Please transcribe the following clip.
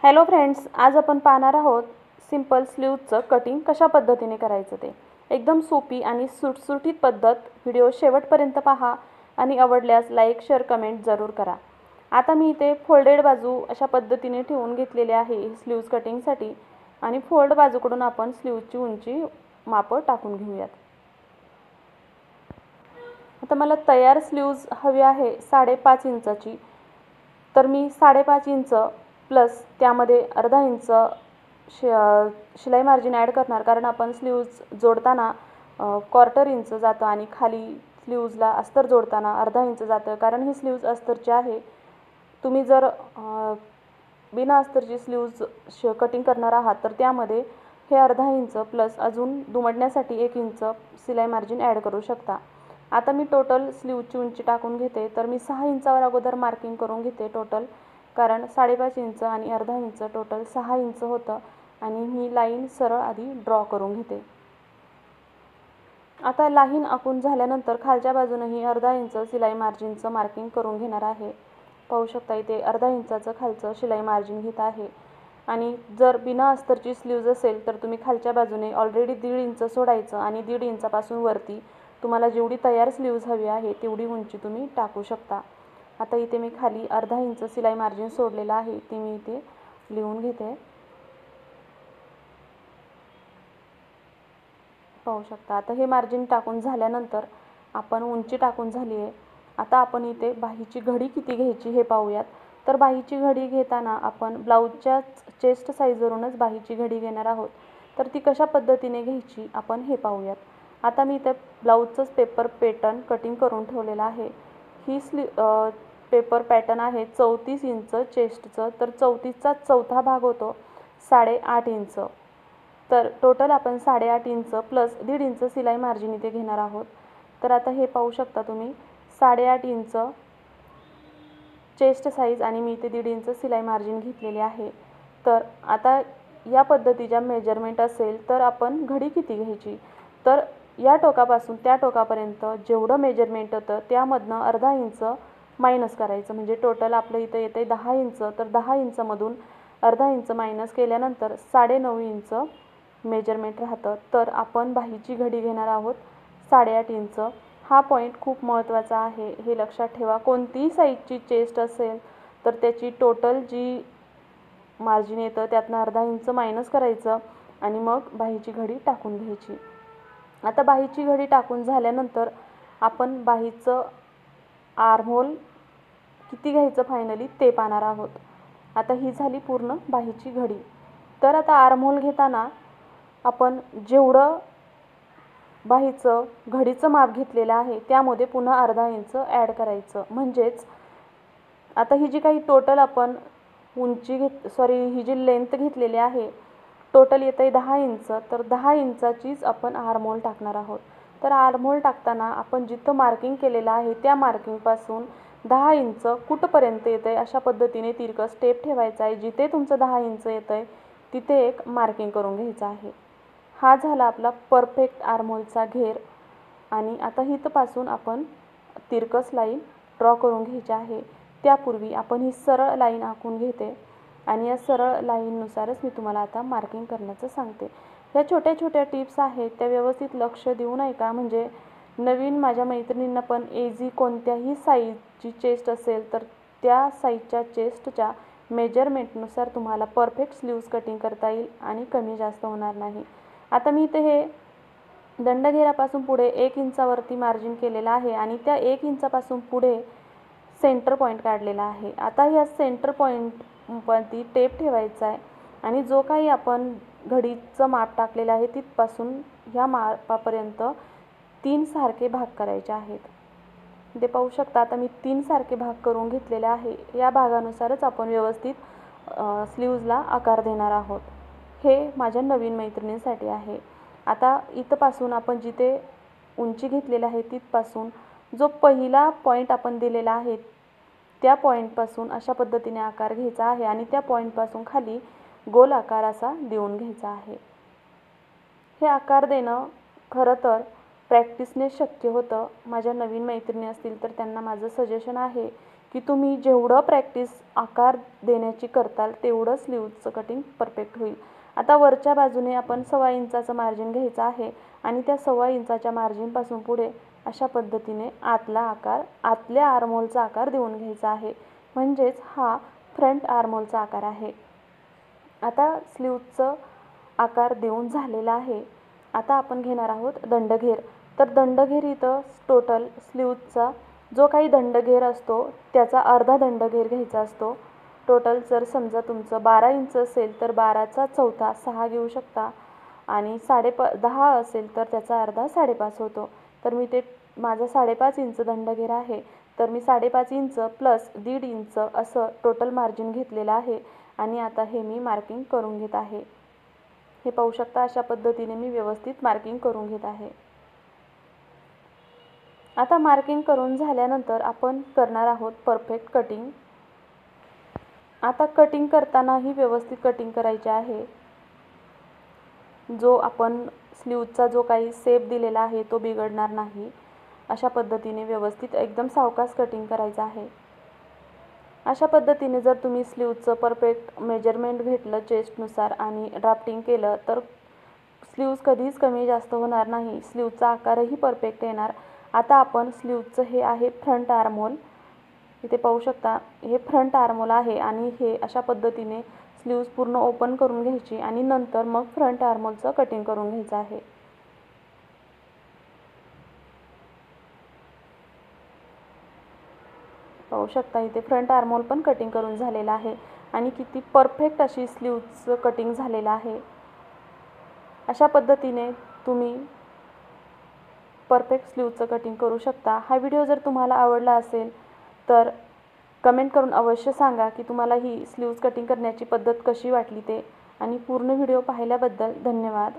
Hello friends, आज आपण पाहणार आहोत सिंपल स्लीव्हचं कटिंग कशा पद्धतीने करायचं ते. एकदम सोपी आणि सुटसुटीत पद्धत. व्हिडिओ शेवटपर्यंत पहा आणि आवडल्यास लाईक, शेअर, कमेंट जरूर करा. आता मी इथे फोल्डेड बाजू अशा पद्धतीने ठेवून घेतलेले आहे स्लीव्हज कटिंगसाठी आणि फोल्ड बाजूकडून आपण स्लीव्हची उंची माप टाकून घेऊयात. आता मला तयार स्लीव्हज हवी आहे 5.5 इंचाची. तर मी 5.5 इंच प्लस त्यामध्ये अर्धा इंच शिलाई मार्जिन ॲड करणार, कारण आपण स्लीव्हज जोडताना क्वार्टर इंच जातं आणि खाली स्लीव्हजला अस्तर जोडताना अर्धा इंच जातं, कारण ही स्लीव्हज अस्तरची आहे. तुम्ही जर बिना अस्तरची स्लीव्हज कटिंग करणार आहात तर त्यामध्ये हे अर्धा इंच प्लस अजून दुमडण्यासाठी 1 इंच शिलाई मार्जिन ॲड करू शकता. आता मी टोटल स्लीव्हची उंची टाकून घेते. तर मी 6 इंचावर अगोदर मार्किंग करून घेते टोटल, कारण 5.5 इंच आणि अर्धा इंच टोटल 6 इंच होतं आणि ही लाईन सरळ आधी ड्रॉ करून घेते. आता लाईन आखून झाल्यानंतर खालच्या बाजूनही अर्धा इंच शिलाई मार्जिनचं मार्किंग करून घेणार आहे. पाहू शकता इथे अर्धा इंचाचं खालचं शिलाई मार्जिन घेत आहे. आणि जर बिना अस्तरची स्लीव्ज असेल तर तुम्ही खालच्या बाजूने ऑलरेडी 1.5 इंच सोडायचं आणि 1.5 इंचापासून वरती तुम्हाला जेवढी तयार स्लीव्ज हवी आहे तेवढी उंची तुम्ही टाकू शकता. आता इथे मी खाली अर्धा इंच शिलाई मार्जिन सोडलेलं आहे, ते मी इथे लिहून घेते. पाहू शकता आता हे मार्जिन टाकून झाल्यानंतर आपण उंची टाकून झाली आहे. आता आपण इथे बाहीची घडी किती घ्यायची हे पाहूयात. तर बाहीची घडी घेताना आपण ब्लाऊजच्या चेस्ट साईजवरूनच बाहीची घडी घेणार आहोत. तर ती कशा पद्धतीने घ्यायची आपण हे पाहूयात. आता मी इथे ब्लाऊजचंच पेपर पॅटर्न कटिंग करून ठेवलेलं आहे. ही पेपर पॅटर्न आहे 34 इंच चेस्टचं. तर 34चा चौथा भाग होतो 8.5 इंच. तर टोटल आपण 8.5 इंच प्लस 1.5 इंच शिलाई मार्जिन इथे घेणार आहोत. तर आता हे पाहू शकता तुम्ही 8.5 इंच चेस्ट साईज आणि मी इथे 1.5 इंच शिलाई मार्जिन घेतलेले आहे. तर आता या पद्धतीच्या मेजरमेंट असेल तर आपण घडी किती घ्यायची. तर या टोकापासून त्या टोकापर्यंत जेवढं मेजरमेंट होतं त्यामधनं अर्धा इंच मायनस करायचं, म्हणजे टोटल आपलं इथं येते 10 इंच. तर 10 इंचमधून अर्धा इंच मायनस केल्यानंतर 9.5 इंच मेजरमेंट राहतं. तर आपण बाहीची घडी घेणार आहोत 8.5 इंच. हा पॉईंट खूप महत्त्वाचा आहे, हे लक्षात ठेवा. कोणतीही साईजची चेस्ट असेल तर त्याची टोटल जी मार्जिन येतं त्यातनं अर्धा इंच मायनस करायचं आणि मग बाहीची घडी टाकून घ्यायची. आता बाहीची घडी टाकून झाल्यानंतर आपण बाहीचं आर्महोल किती घ्यायचं फायनली ते पाहणार आहोत. आता ही झाली पूर्ण बाहीची घडी. तर आता आर्महोल घेताना आपण जेवढं बाहीचं घडीचं माप घेतलेलं आहे त्यामध्ये पुन्हा अर्धा इंच ॲड करायचं. म्हणजेच आता ही जी काही टोटल आपण ही जी लेंथ घेतलेली आहे टोटल येतं आहे 10 इंच. तर 10 इंचाचीच आपण आर्महोल टाकणार आहोत. तर आर्महोल टाकताना आपण जिथं मार्किंग केलेलं आहे त्या मार्किंगपासून 10 इंच कुठपर्यंत येतं आहे अशा पद्धतीने तिरकं स्टेप ठेवायचा आहे. जिथे तुमचं 10 इंच येतं आहे तिथे एक मार्किंग करून घ्यायचं आहे. हा झाला आपला परफेक्ट आर्महोलचा घेर. आणि आता इथपासून आपण तिरकस लाईन ड्रॉ करून घ्यायची आहे. त्यापूर्वी आपण ही सरळ लाईन आखून घेते आणि या सरळ लाईननुसारच मी तुम्हाला आता मार्किंग करण्याचं सांगते. ह्या छोट्या छोट्या टिप्स आहेत त्या व्यवस्थित लक्ष देऊन ऐका, म्हणजे नवीन माझ्या मैत्रिणींना पण इझी कोणत्याही साईजची चेस्ट असेल तर त्या साईजच्या चेस्टच्या मेजरमेंटनुसार तुम्हाला परफेक्ट स्लीव्ज कटिंग करता येईल आणि कमी जास्त होणार नाही. आता मी इथे हे दंडघेरापासून पुढे 1 इंचावरती मार्जिन केलेलं आहे आणि त्या 1 इंचापासून पुढे सेंटर पॉईंट काढलेला आहे. आता या सेंटर पॉईंटवरती टेप ठेवायचा आहे आणि जो काही आपण घडीचं माप टाकलेलं आहे तिथपासून ह्या मापापर्यंत 3 सारखे भाग करायचे आहेत. ते पाहू शकता आता मी 3 सारखे भाग करून घेतलेले आहे. या भागानुसारच आपण व्यवस्थित स्लीव्जला आकार देणार आहोत. हे माझ्या नवीन मैत्रिणींसाठी आहे. आता इथपासून आपण जिथे उंची घेतलेली आहे तिथपासून जो पहिला पॉईंट आपण दिलेला आहे त्या पॉईंटपासून अशा पद्धतीने आकार घ्यायचा आहे आणि त्या पॉईंटपासून खाली गोल आकार असा देऊन घ्यायचा आहे. हे आकार देणं खरं तर प्रॅक्टिसने शक्य होतं. माझ्या नवीन मैत्रिणी असतील तर त्यांना माझं सजेशन आहे की तुम्ही जेवढं प्रॅक्टिस आकार देण्याची करताल तेवढं स्लीव्जचं कटिंग परफेक्ट होईल. आता वरच्या बाजूने आपण 1.25 इंचाचं मार्जिन घ्यायचं आहे आणि त्या 1.25 इंचाच्या मार्जिनपासून पुढे अशा पद्धतीने आतल्या आर्महोलचा आकार देऊन घ्यायचा आहे. म्हणजेच हा फ्रंट आर्महोलचा आकार आहे. आता स्लीव्जचं आकार देऊन झालेला आहे. आता आपण घेणार आहोत दंडघेर. तर दंडघेर इथं टोटल स्लीव्जचा जो काही दंडघेर असतो त्याचा अर्धा दंडघेर घ्यायचा असतो. टोटल जर समजा तुमचं 12 इंच असेल तर 12चा चौथा 6 घेऊ शकता आणि 10 असेल तर त्याचा अर्धा 5.5 होतो. तर मी ते माझा 5.5 इंच दंडघेर आहे, तर मी 5.5 इंच प्लस 1.5 इंच असं टोटल मार्जिन घेतलेलं आहे आणि आता हे मी मार्किंग करून घेत आहे. हे पाहू शकता, अशा पद्धतीने मी व्यवस्थित मार्किंग करून घेत आहे. आता मार्किंग करून झाल्यानंतर आपण करणार आहोत परफेक्ट कटिंग. आता कटिंग करतानाही व्यवस्थित कटिंग करायचे आहे. जो आपण स्लीव्जचा जो काही शेप दिलेला आहे तो बिघडणार नाही. अशा पद्धतीने व्यवस्थित एकदम सावकाश कटिंग करायचं आहे. अशा पद्धतीने जर तुम्ही स्लीव्जचं परफेक्ट मेजरमेंट घेतलं चेस्टनुसार आणि ड्राफ्टिंग केलं तर स्लीव्ज कधीच कमी जास्त होणार नाही. स्लीव्जचा आकारही परफेक्ट येणार. आता आपण स्लीव्जचं हे आहे फ्रंट आर्महोल. इथे पाहू शकता, हे फ्रंट आर्महोल आहे आणि हे अशा पद्धतीने स्लीव्ज पूर्ण ओपन करून घ्यायची आणि नंतर मग फ्रंट आर्महोलचं कटिंग करून घ्यायचं आहे. पाहू शकता, इथे फ्रंट आर्महोल पण कटिंग करून झालेला आहे आणि किती परफेक्ट अशी स्लीव्जचं कटिंग झालेलं आहे. अशा पद्धतीने तुम्ही परफेक्ट स्लीव्जचं कटिंग करू शकता. हा व्हिडिओ जर तुम्हाला आवडला असेल तर कमेंट करून अवश्य सांगा की तुम्हाला ही स्लीव्ज कटिंग करण्याची पद्धत कशी वाटली ते. आणि पूर्ण व्हिडिओ पाहिल्याबद्दल धन्यवाद.